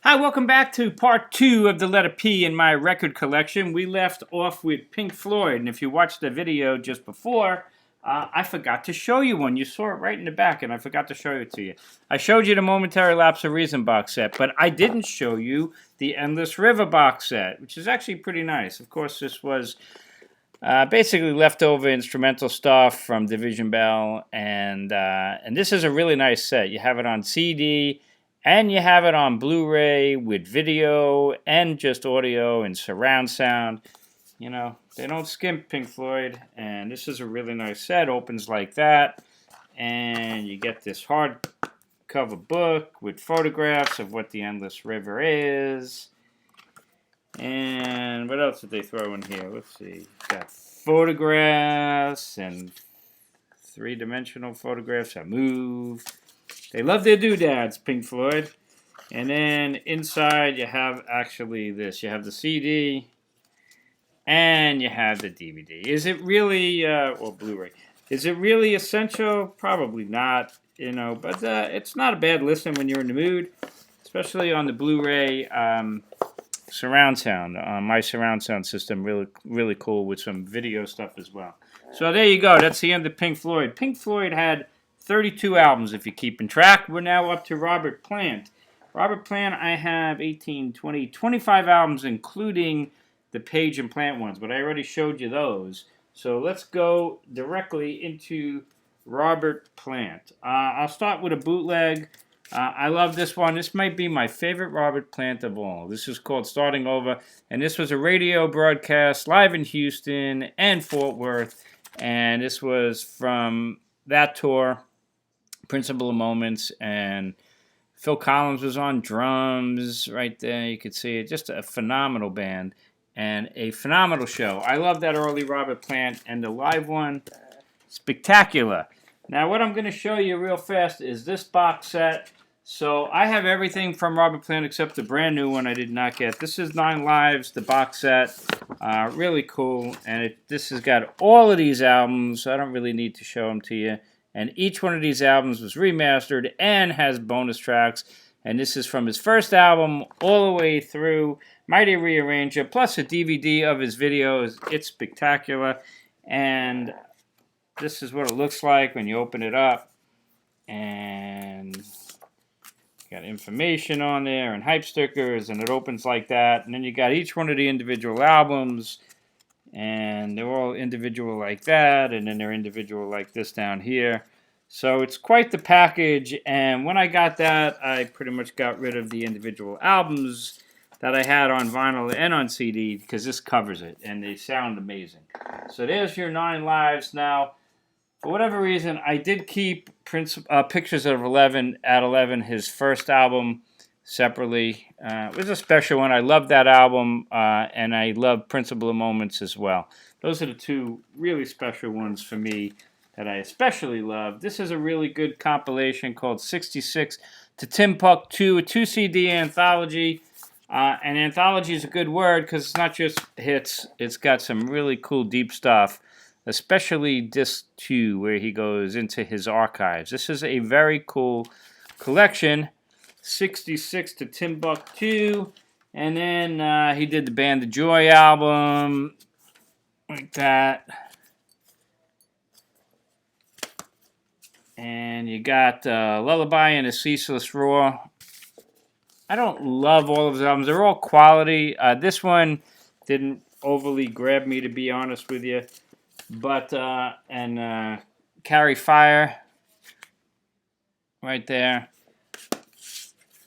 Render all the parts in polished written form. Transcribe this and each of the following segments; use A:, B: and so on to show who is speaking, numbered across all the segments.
A: Hi, welcome back to part 2 of the letter P in my record collection. We left off with Pink Floyd, and if you watched the video just before, I forgot to show you one. You saw it right in the back, and I forgot to show it to you. I showed you the Momentary Lapse of Reason box set, but I didn't show you the Endless River box set, which is actually pretty nice. Of course, this was basically leftover instrumental stuff from Division Bell, and this is a really nice set. You have it on CD, and you have it on Blu-ray with video and just audio and surround sound. You know, they don't skimp Pink Floyd, and this is a really nice set. Opens like that, and you get this hardcover book with photographs of what the Endless River is. And what else did they throw in here? Let's see. Got photographs and three-dimensional photographs that move. They love their doodads, Pink Floyd. And then inside you have actually this. You have the CD and you have the DVD. Is it really, or Blu-ray, is it really essential? Probably not, you know, but it's not a bad listen when you're in the mood, especially on the Blu-ray surround sound. My surround sound system, really cool with some video stuff as well. So there you go. That's the end of Pink Floyd. Pink Floyd had 32 albums, if you're keeping track. We're now up to Robert Plant. Robert Plant, I have 18, 20, 25 albums, including the Page and Plant ones, but I already showed you those. So let's go directly into Robert Plant. I'll start with a bootleg. I love this one. This might be my favorite Robert Plant of all. This is called Starting Over, and this was a radio broadcast live in Houston and Fort Worth, and this was from that tour, Principle of Moments, and Phil Collins was on drums right there. You could see it. Just a phenomenal band and a phenomenal show. I love that early Robert Plant, and the live one, spectacular. Now, what I'm going to show you real fast is this box set. So I have everything from Robert Plant except the brand new one I did not get. This is 9 Lives, the box set. Really cool. And this has got all of these albums. I don't really need to show them to you. And each one of these albums was remastered and has bonus tracks. And this is from his first album all the way through Mighty Rearranger, plus a DVD of his videos. It's spectacular. And this is what it looks like when you open it up. And got information on there and hype stickers, and it opens like that. And then you got each one of the individual albums, and they're all individual like that, and then they're individual like this down here. So it's quite the package, and when I got that, I pretty much got rid of the individual albums that I had on vinyl and on CD, because this covers it, and they sound amazing. So there's your 9 Lives. Now, for whatever reason, I did keep Pictures of 11 at 11, his first album, separately. It was a special one. I love that album, and I love Principle of Moments as well. Those are the two really special ones for me that I especially love. This is a really good compilation called 66 to Timbuktu, a 2-CD anthology. And anthology is a good word because it's not just hits. It's got some really cool, deep stuff, especially disc 2, where he goes into his archives. This is a very cool collection. 66 to Timbuktu, and then he did the Band of Joy album, like that. And you got Lullaby and a Ceaseless Roar. I don't love all of his albums. They're all quality. This one didn't overly grab me, to be honest with you. But, Carry Fire, right there.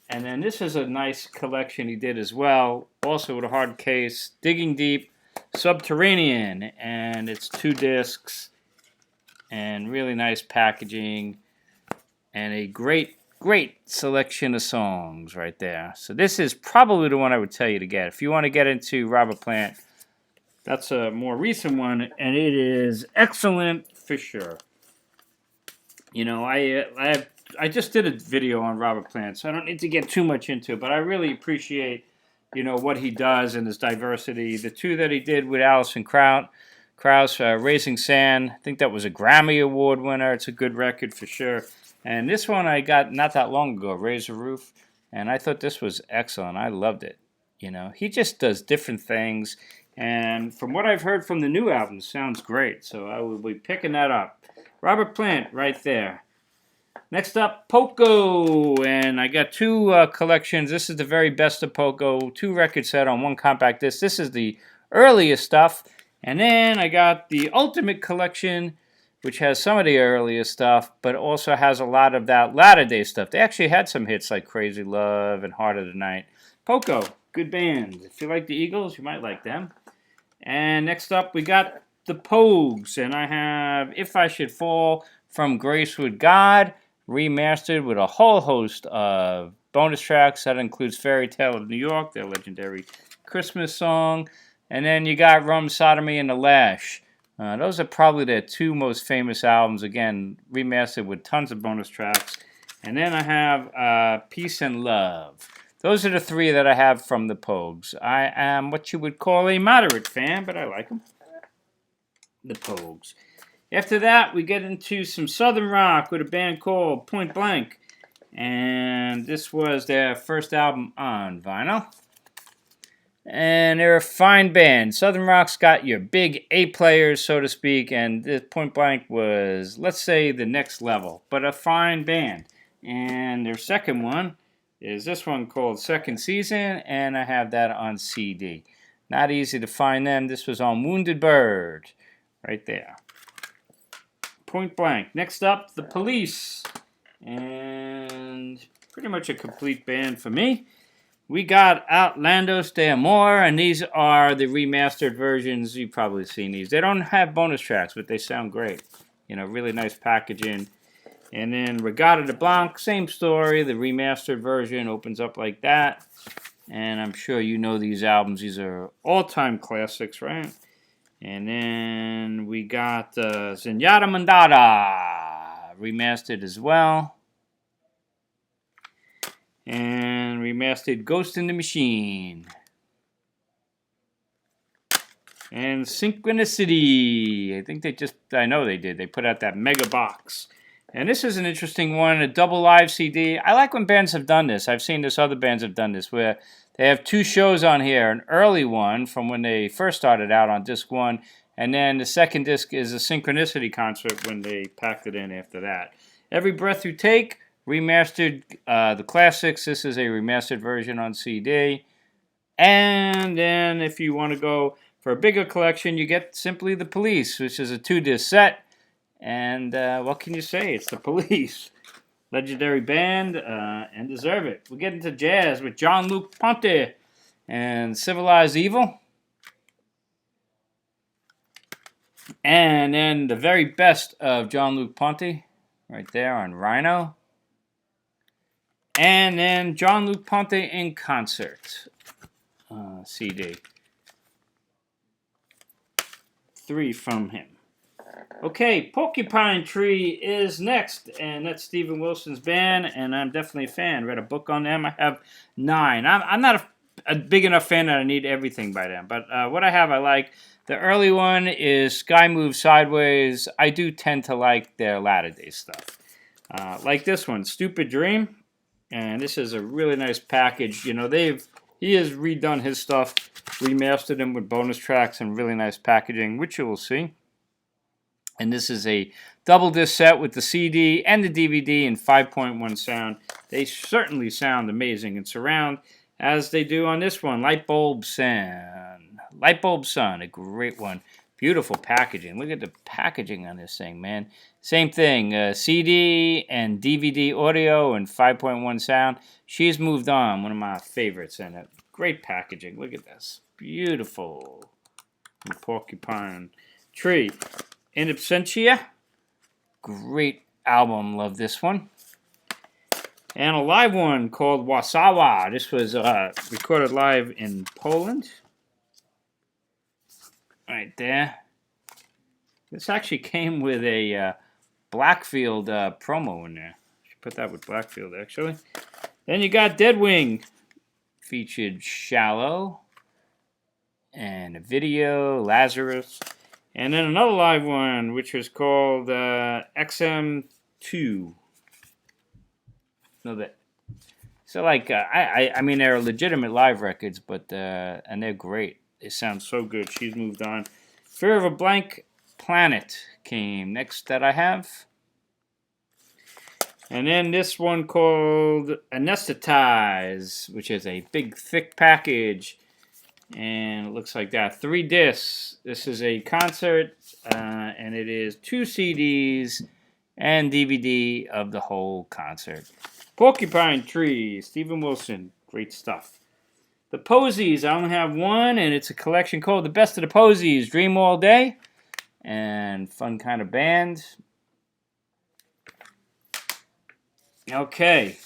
A: And then this is a nice collection he did as well, also with a hard case, Digging Deep, Subterranean, and it's 2 discs, and really nice packaging, and a great selection of songs right there. So this is probably the one I would tell you to get. If you want to get into Robert Plant, that's a more recent one, and it is excellent for sure. You know, I just did a video on Robert Plant, so I don't need to get too much into it, but I really appreciate, you know, what he does and his diversity. The 2 that he did with Alison Krauss, Raising Sand, I think that was a Grammy Award winner. It's a good record for sure. And this one I got not that long ago, Raise the Roof. And I thought this was excellent. I loved it. You know, he just does different things. And from what I've heard from the new album, sounds great. So I will be picking that up. Robert Plant right there. Next up, Poco. And I got two collections. This is the very best of Poco. 2 record set on 1 compact disc. This is the earliest stuff. And then I got the Ultimate Collection, which has some of the earliest stuff, but also has a lot of that latter-day stuff. They actually had some hits like Crazy Love and Heart of the Night. Poco, good band. If you like the Eagles, you might like them. And next up, we got the Pogues, and I have If I Should Fall from Grace with God, remastered with a whole host of bonus tracks. That includes Fairy Tale of New York, their legendary Christmas song. And then you got Rum, Sodomy, and the Lash. Those are probably their 2 most famous albums. Again, remastered with tons of bonus tracks. And then I have Peace and Love. Those are the 3 that I have from the Pogues. I am what you would call a moderate fan, but I like them. The Pogues. After that, we get into some Southern rock with a band called Point Blank. And this was their first album on vinyl. And they're a fine band. Southern rock's got your big A players, so to speak, and this Point Blank was, let's say, the next level, but a fine band. And their second one is this one called Second Season, and I have that on CD. Not easy to find them. This was on Wounded Bird, right there. Point Blank. Next up, The Police, and pretty much a complete band for me. We got Outlandos de Amor, and these are the remastered versions. You've probably seen these. They don't have bonus tracks, but they sound great. You know, really nice packaging. And then Regatta de Blanc, same story. The remastered version opens up like that. And I'm sure you know these albums. These are all-time classics, right? And then we got Zenyatta Mandata, remastered as well. And remastered Ghost in the Machine. And Synchronicity. I think I know they did. They put out that mega box. And this is an interesting one, a double live CD. I like when bands have done this. I've seen this, other bands have done this, where they have 2 shows on here. An early one from when they first started out on disc 1. And then the second disc is a Synchronicity concert when they packed it in after that. Every Breath You Take. Remastered the classics. This is a remastered version on CD. And then if you want to go for a bigger collection, you get Simply the Police, which is a 2-disc set. And what can you say? It's the Police. Legendary band, and deserve it. We get into jazz with Jean-Luc Ponty and Civilized Evil. And then the very best of Jean-Luc Ponty, right there on Rhino. And then Jean-Luc Ponty in Concert CD. 3 from him. Okay, Porcupine Tree is next, and that's Steven Wilson's band, and I'm definitely a fan. Read a book on them. I have 9. I'm not a big enough fan that I need everything by them, but what I have I like. The early one is Sky Moves Sideways. I do tend to like their latter-day stuff. Like this one, Stupid Dream. And this is a really nice package. You know, he has redone his stuff, remastered them with bonus tracks and really nice packaging, which you will see. And this is a double disc set with the CD and the DVD in 5.1 sound. They certainly sound amazing in surround, as they do on this one, Lightbulb Sun. Lightbulb Sun, a great one. Beautiful packaging. Look at the packaging on this thing, man. Same thing, CD and DVD audio and 5.1 sound. She's Moved On, one of my favorites in it. Great packaging. Look at this. Beautiful. Porcupine Tree. In Absentia. Great album. Love this one. And a live one called Wasawa. This was recorded live in Poland. Right there. This actually came with a Blackfield promo in there. Should put that with Blackfield, actually. Then you got Deadwing. Featured Shallow. And a video, Lazarus. And then another live one, which was called XM2. No, that They're like, I mean, they're legitimate live records, but and they're great. They sound so good. She's moved on. Fear of a Blank Planet came next that I have. And then this one called Anesthetize, which is a big, thick package. And it looks like that. 3 discs. This is a concert, and it is 2 CDs and DVD of the whole concert. Porcupine Tree, Stephen Wilson. Great stuff. The Posies, I only have one, and it's a collection called The Best of the Posies, Dream All Day. And fun kind of band. Okay,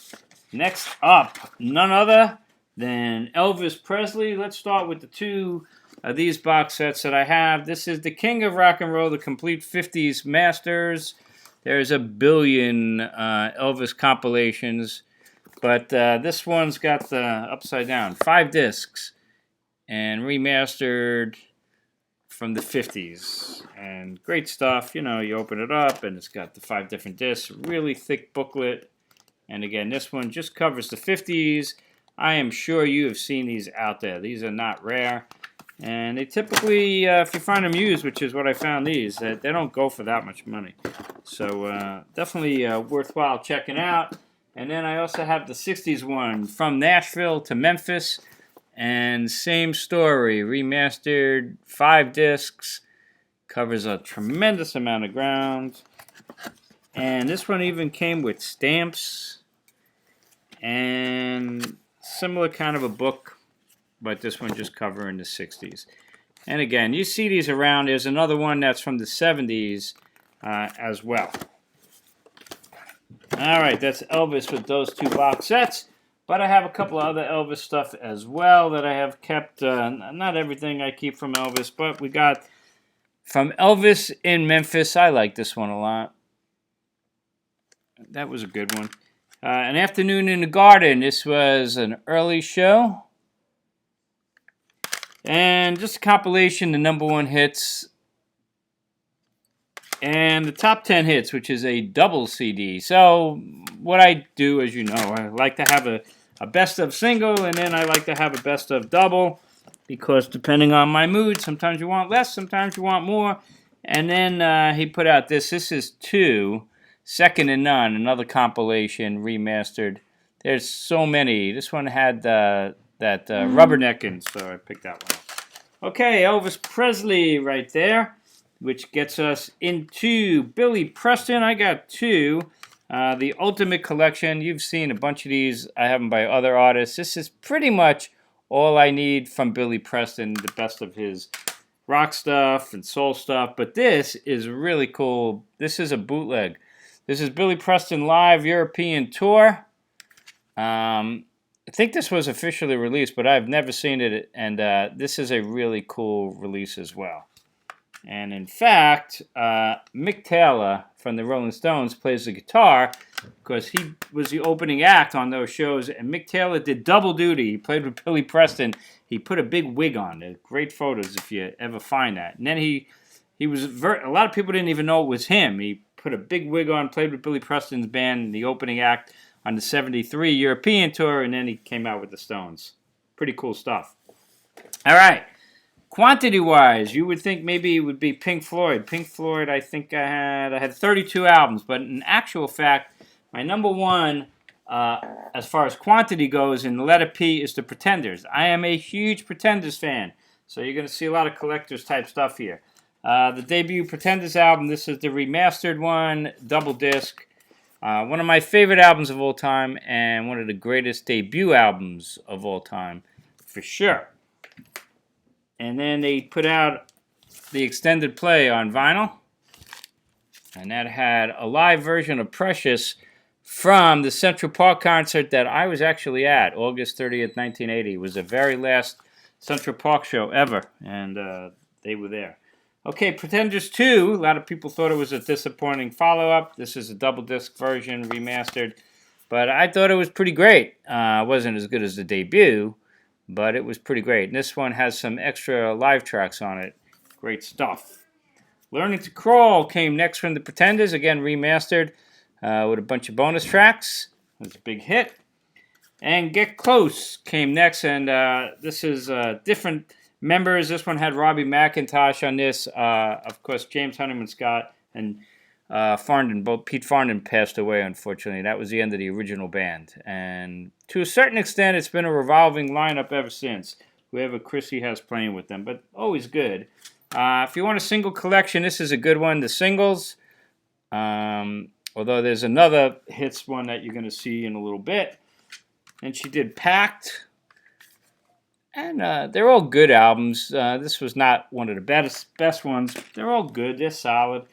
A: next up, none other than Elvis Presley. Let's start with the 2 of these box sets that I have. This is the King of Rock and Roll, the Complete 50s Masters. There's a billion Elvis compilations, but this one's got the upside down 5 discs and remastered from the 50s. And great stuff. You know, you open it up and it's got the 5 different discs, really thick booklet. And again, this one just covers the 50s. I am sure you have seen these out there. These are not rare. And they typically, if you find them used, which is what I found these, they don't go for that much money. So definitely worthwhile checking out. And then I also have the 60s one, From Nashville to Memphis. And same story, remastered, 5 discs. Covers a tremendous amount of ground. And this one even came with stamps. And similar kind of a book, but this one just covering the 60s. And again, you see these around. There's another one that's from the 70s as well. All right, that's Elvis with those 2 box sets. But I have a couple of other Elvis stuff as well that I have kept. Not everything I keep from Elvis, but we got from Elvis in Memphis. I like this one a lot. That was a good one. An Afternoon in the Garden. This was an early show. And just a compilation, the #1 hits. And the top 10 hits, which is a double CD. So what I do, as you know, I like to have a best of single, and then I like to have a best of double. Because depending on my mood, sometimes you want less, sometimes you want more. And then he put out this. This is 2. Second to None, another compilation, remastered. There's so many. This one had that rubbernecking, so I picked that one up. Okay, Elvis Presley right there, which gets us into Billy Preston. I got 2. The Ultimate Collection. You've seen a bunch of these. I have them by other artists. This is pretty much all I need from Billy Preston, the best of his rock stuff and soul stuff. But this is really cool. This is a bootleg. This is Billy Preston Live European Tour. I think this was officially released, but I've never seen it, and this is a really cool release as well. And in fact, Mick Taylor from the Rolling Stones plays the guitar because he was the opening act on those shows, and Mick Taylor did double duty. He played with Billy Preston. He put a big wig on. They're great photos if you ever find that. And then he was a lot of people didn't even know it was him. He put a big wig on, played with Billy Preston's band in the opening act on the 73 European tour, and then he came out with the Stones. Pretty cool stuff. All right. Quantity-wise, you would think maybe it would be Pink Floyd. Pink Floyd, I think I had 32 albums, but in actual fact, my #1, as far as quantity goes, in the letter P, is the Pretenders. I am a huge Pretenders fan, so you're going to see a lot of collectors type stuff here. The debut Pretenders album, this is the remastered one, double disc. One of my favorite albums of all time, and one of the greatest debut albums of all time, for sure. And then they put out the extended play on vinyl. And that had a live version of Precious from the Central Park concert that I was actually at, August 30th, 1980. It was the very last Central Park show ever, and they were there. Okay, Pretenders 2, a lot of people thought it was a disappointing follow-up. This is a double disc version, remastered. But I thought it was pretty great. It wasn't as good as the debut, but it was pretty great. And this one has some extra live tracks on it. Great stuff. Learning to Crawl came next from the Pretenders, again remastered with a bunch of bonus tracks. It was a big hit. And Get Close came next, and this is different members. This one had Robbie McIntosh on this. Of course, James Honeyman Scott and Farndon, both Pete Farndon passed away, unfortunately. That was the end of the original band. And to a certain extent, it's been a revolving lineup ever since. Whoever Chrissy has playing with them, but always good. If you want a single collection, this is a good one. The singles, although there's another hits one that you're going to see in a little bit. And she did Packed. And they're all good albums. This was not one of the best ones. They're all good. They're solid.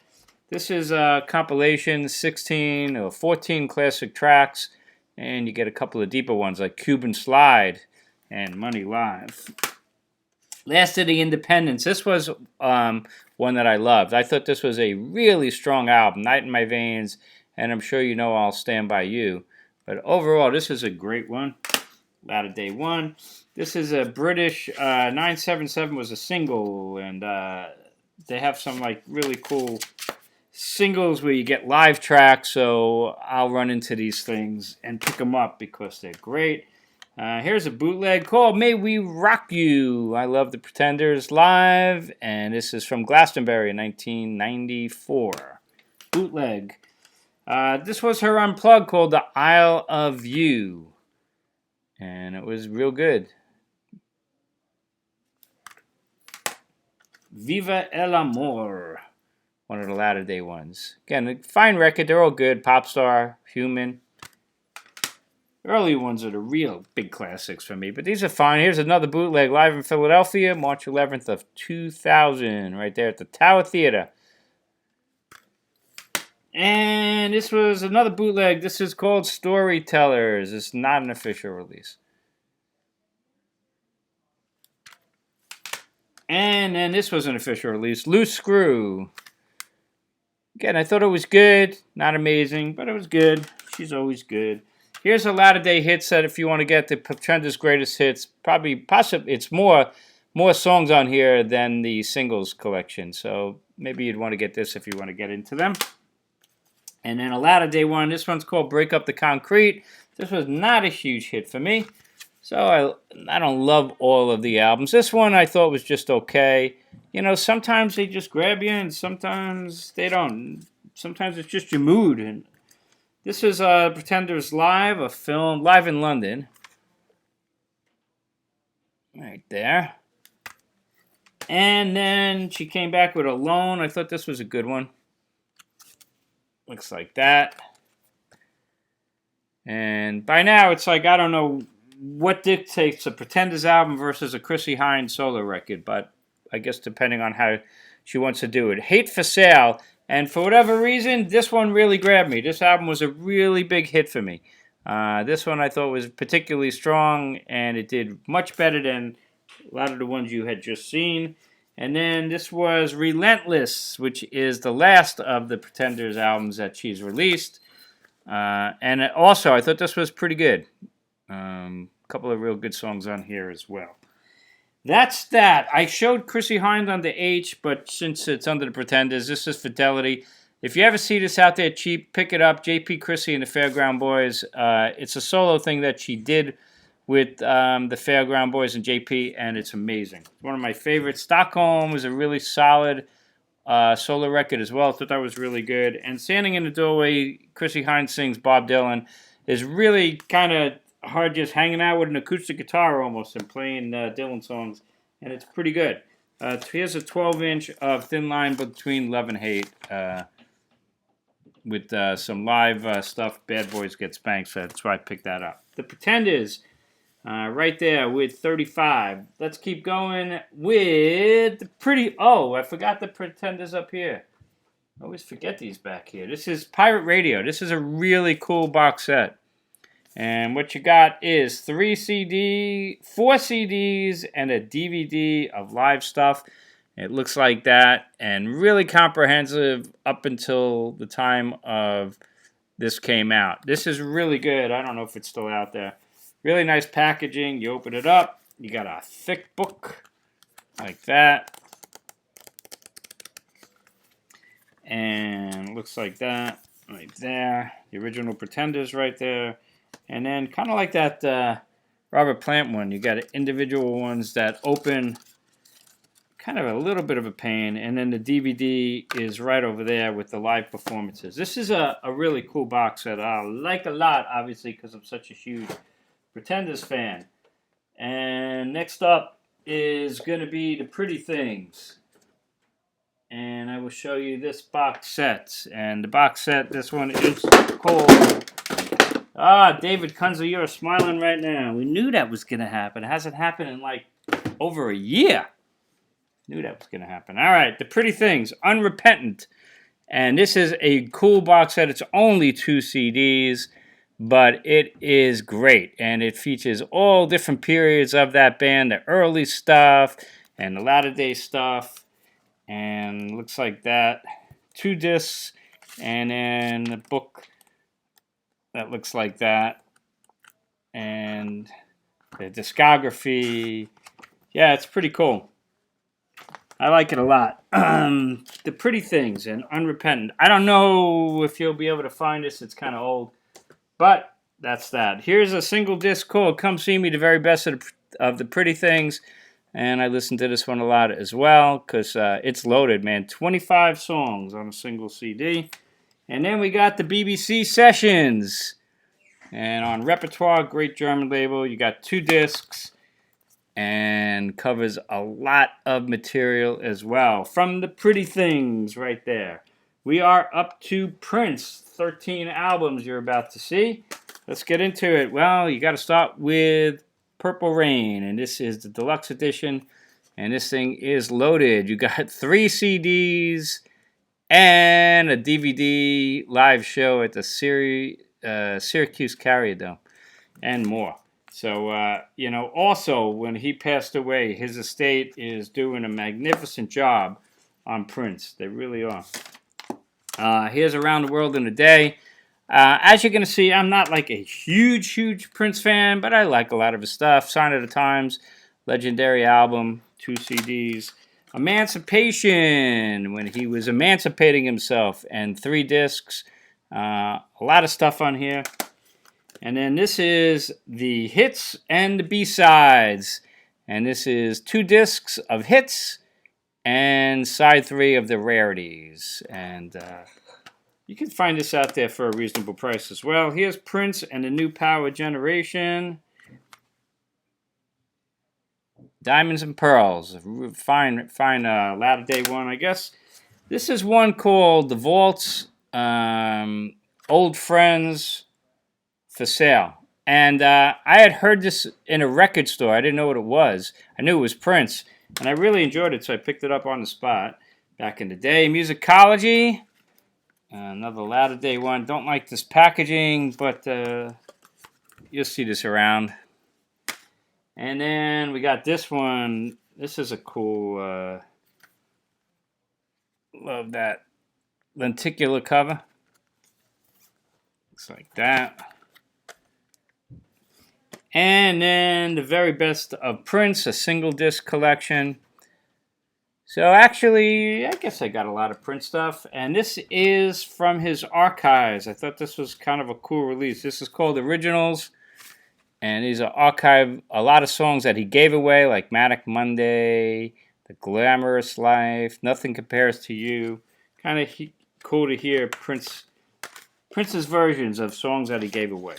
A: This is a compilation, 16 or 14 classic tracks. And you get a couple of deeper ones like Cuban Slide and Money Live. Last of the Independents. This was one that I loved. I thought this was a really strong album. Night in My Veins. And I'm sure you know I'll Stand By You. But overall, this is a great one. Latter Day One. This is a British 977 was a single, and they have some like really cool singles where you get live tracks. So I'll run into these things and pick them up because they're great. Here's a bootleg called "May We Rock You." I love the Pretenders live, and this is from Glastonbury in 1994. Bootleg. This was her unplugged called "The Isle of You." And it was real good. Viva el Amor. One of the latter day ones. Again, a fine record. They're all good. Popstar, Human. Early ones are the real big classics for me. But these are fine. Here's another bootleg live in Philadelphia. March 11th of 2000. Right there at the Tower Theater. And this was another bootleg. This is called Storytellers. It's not an official release. And then this was an official release. Loose Screw. Again, I thought it was good. Not amazing, but it was good. She's always good. Here's a latter day hits that if you want to get the Pretenders' greatest hits, possibly it's more songs on here than the singles collection. So maybe you'd want to get this if you want to get into them. And then a latter day one. This one's called Break Up the Concrete. This was not a huge hit for me. So I don't love all of the albums. This one I thought was just okay. You know, sometimes they just grab you and sometimes they don't. Sometimes it's just your mood. And this is Pretenders Live, a film, live in London. Right there. And then she came back with Alone. I thought this was a good one. Looks like that. And by now, it's like, I don't know what dictates a Pretenders album versus a Chrissie Hynde solo record, but I guess depending on how she wants to do it. Hate for Sale. And for whatever reason, this one really grabbed me. This album was a really big hit for me. This one I thought was particularly strong, and it did much better than a lot of the ones you had just seen. And then this was Relentless, which is the last of the Pretenders albums that she's released. And also, I thought this was pretty good. A couple of real good songs on here as well. That's that. I showed Chrissie Hynde on the H, but since it's under the Pretenders, this is Fidelity. If you ever see this out there cheap, pick it up. JP Chrissy and the Fairground Boys. It's a solo thing that she did with the Fairground Boys and JP, and it's amazing. It's one of my favorites. Stockholm was a really solid solo record as well. I thought that was really good. And Standing in the Doorway, Chrissie Hynde sings Bob Dylan, is really kind of hard just hanging out with an acoustic guitar almost and playing Dylan songs, and it's pretty good. Here's a 12-inch of Thin Line Between Love and Hate with some live stuff. Bad Boys Get Spanked, so that's why I picked that up. The Pretenders, right there with 35. Let's keep going with the pretty... Oh, I forgot the Pretenders up here. I always forget these back here. This is Pirate Radio. This is a really cool box set. And what you got is 4 CDs, and a DVD of live stuff. It looks like that, and really comprehensive up until the time of this came out. This is really good. I don't know if it's still out there. Really nice packaging. You open it up, you got a thick book like that. And it looks like that right there. The original Pretenders right there. And then kind of like that Robert Plant one, you got individual ones that open kind of a little bit of a pain, and then the DVD is right over there with the live performances. This is a really cool box set. I like a lot, obviously, because I'm such a huge Pretenders fan. And next up is going to be the Pretty Things. And I will show you this box set. And the box set, this one is called... David Kunze, you're smiling right now. We knew that was going to happen. It hasn't happened in like over a year. Knew that was going to happen. All right, The Pretty Things, Unrepentant. And this is a cool box set. It's only 2 CDs, but it is great. And it features all different periods of that band, the early stuff and the latter day stuff. And looks like that. 2 discs, and then the book that looks like that. And the discography. Yeah, it's pretty cool. I like it a lot. The Pretty Things and Unrepentant. I don't know if you'll be able to find this. It's kind of old. But that's that. Here's a single disc called Come See Me, the very best of the Pretty Things. And I listened to this one a lot as well because it's loaded, man. 25 songs on a single CD. And then we got the BBC Sessions. And on Repertoire, great German label, you got 2 discs. And covers a lot of material as well. From the Pretty Things right there. We are up to Prince. 13 albums you're about to see. Let's get into it. Well, you got to start with Purple Rain. And this is the deluxe edition. And this thing is loaded. You got 3 CDs and a DVD live show at the Syracuse Carrier, and more. So, also when he passed away, his estate is doing a magnificent job on Prince. They really are. Here's Around the World in a Day. As you're going to see, I'm not like a huge Prince fan, but I like a lot of his stuff. Sign of the Times, legendary album, 2 CDs. Emancipation, when he was emancipating himself, and 3 discs. A lot of stuff on here. And then this is the hits and the B-sides. And this is 2 discs of hits and side 3 of the rarities. And you can find this out there for a reasonable price as well. Here's Prince and the New Power Generation. Diamonds and Pearls. Fine latter day one, I guess. This is one called The Vaults, Old Friends, for sale. And I had heard this in a record store. I didn't know what it was. I knew it was Prince. And I really enjoyed it, so I picked it up on the spot back in the day. Musicology. Another latter day one. Don't like this packaging, but you'll see this around. And then we got this one. This is a cool, love that lenticular cover. Looks like that. And then the very best of Prince, a single disc collection. So actually, I guess I got a lot of Prince stuff. And this is from his archives. I thought this was kind of a cool release. This is called Originals. And these are archived, a lot of songs that he gave away, like Manic Monday, The Glamorous Life, Nothing Compares to You. Kind of cool to hear Prince's versions of songs that he gave away.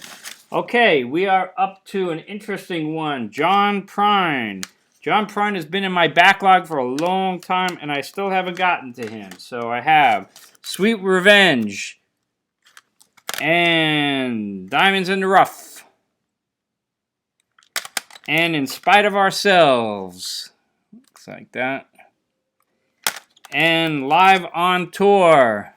A: Okay, we are up to an interesting one. John Prine. John Prine has been in my backlog for a long time, and I still haven't gotten to him. So I have Sweet Revenge and Diamonds in the Rough. And In Spite of Ourselves. Looks like that. And Live on Tour.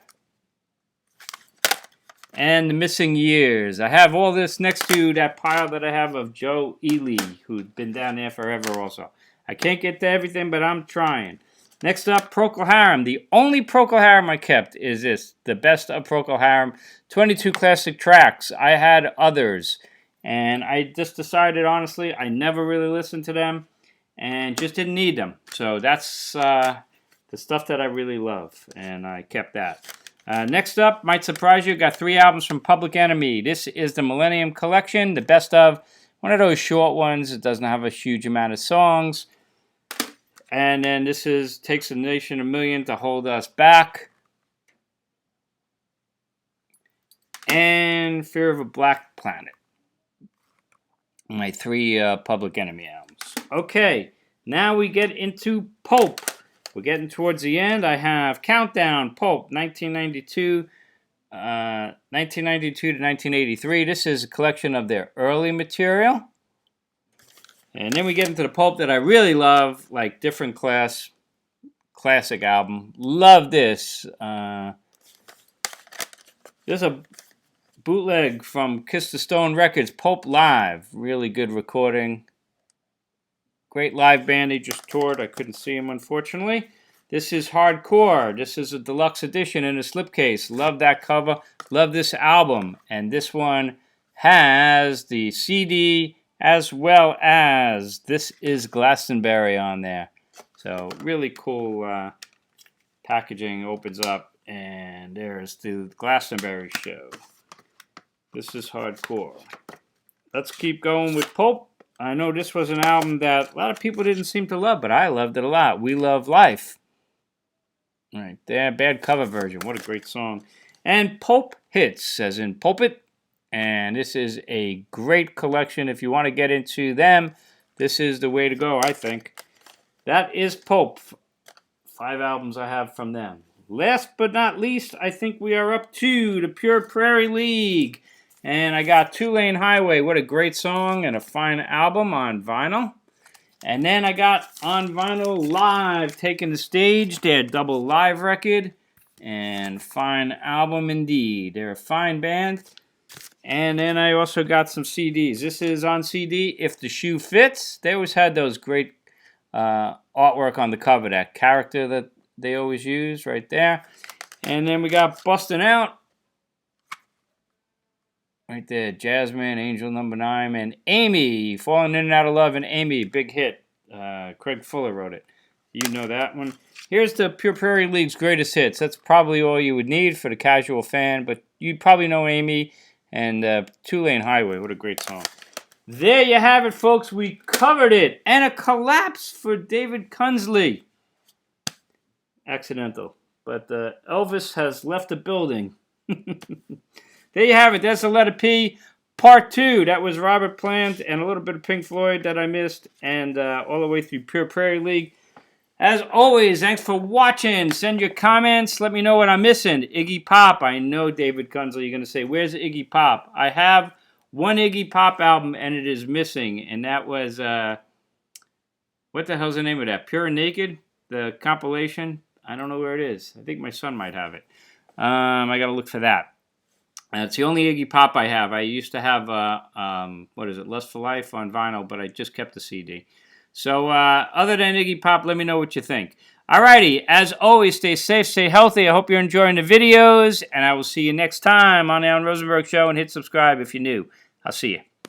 A: And The Missing Years. I have all this next to that pile that I have of Joe Ely, who's been down there forever also. I can't get to everything, but I'm trying. Next up, Procol Harum. The only Procol Harum I kept is this. The best of Procol Harum. 22 classic tracks. I had others. And I just decided, honestly, I never really listened to them and just didn't need them. So that's the stuff that I really love, and I kept that. Next up, might surprise you, got 3 albums from Public Enemy. This is the Millennium Collection, the best of. One of those short ones. It doesn't have a huge amount of songs. And then this is Takes a Nation a Million to Hold Us Back. And Fear of a Black Planet. My 3 Public Enemy albums. Okay, now we get into Pulp. We're getting towards the end. I have Countdown, Pulp, 1992 to 1983. This is a collection of their early material. And then we get into the Pulp that I really love, like Different Class, classic album. Love this. There's a bootleg from Kiss the Stone Records, Pulp Live. Really good recording. Great live band. They just toured. I couldn't see them, unfortunately. This is Hardcore. This is a deluxe edition in a slipcase. Love that cover. Love this album. And this one has the CD as well as This is Glastonbury on there. So really cool packaging. Opens up and there's the Glastonbury show. This is Hardcore. Let's keep going with Pulp. I know this was an album that a lot of people didn't seem to love, but I loved it a lot. We Love Life. Right there, bad cover version. What a great song. And Pulp Hits, as in Pulpit. And this is a great collection. If you want to get into them, this is the way to go, I think. That is Pulp. 5 albums I have from them. Last but not least, I think we are up to the Pure Prairie League. And I got Two Lane Highway. What a great song and a fine album on vinyl. And then I got on vinyl Live, Taking the Stage, their double live record. And fine album indeed. They're a fine band. And then I also got some CDs. This is on CD, If the Shoe Fits. They always had those great artwork on the cover. That character that they always use right there. And then we got Bustin' Out. Right there, Jasmine, Angel Number 9, and Amy, Falling In and Out of Love, and Amy, big hit. Craig Fuller wrote it. You know that one. Here's the Pure Prairie League's greatest hits. That's probably all you would need for the casual fan, but you'd probably know Amy and Two Lane Highway. What a great song. There you have it, folks. We covered it. And a collapse for David Kunsley. Accidental. But Elvis has left the building. There you have it. That's the letter P, part 2. That was Robert Plant and a little bit of Pink Floyd that I missed. And all the way through Pure Prairie League. As always, thanks for watching. Send your comments. Let me know what I'm missing. Iggy Pop. I know, David Kunsley, you're going to say, where's Iggy Pop? I have one Iggy Pop album, and it is missing. And that was, what the hell's the name of that? Pure Naked? The compilation? I don't know where it is. I think my son might have it. I got to look for that. It's the only Iggy Pop I have. I used to have, what is it, Lust for Life on vinyl, but I just kept the CD. So, other than Iggy Pop, let me know what you think. Alrighty, as always, stay safe, stay healthy. I hope you're enjoying the videos, and I will see you next time on the Alan Rosenberg Show, and hit subscribe if you're new. I'll see you.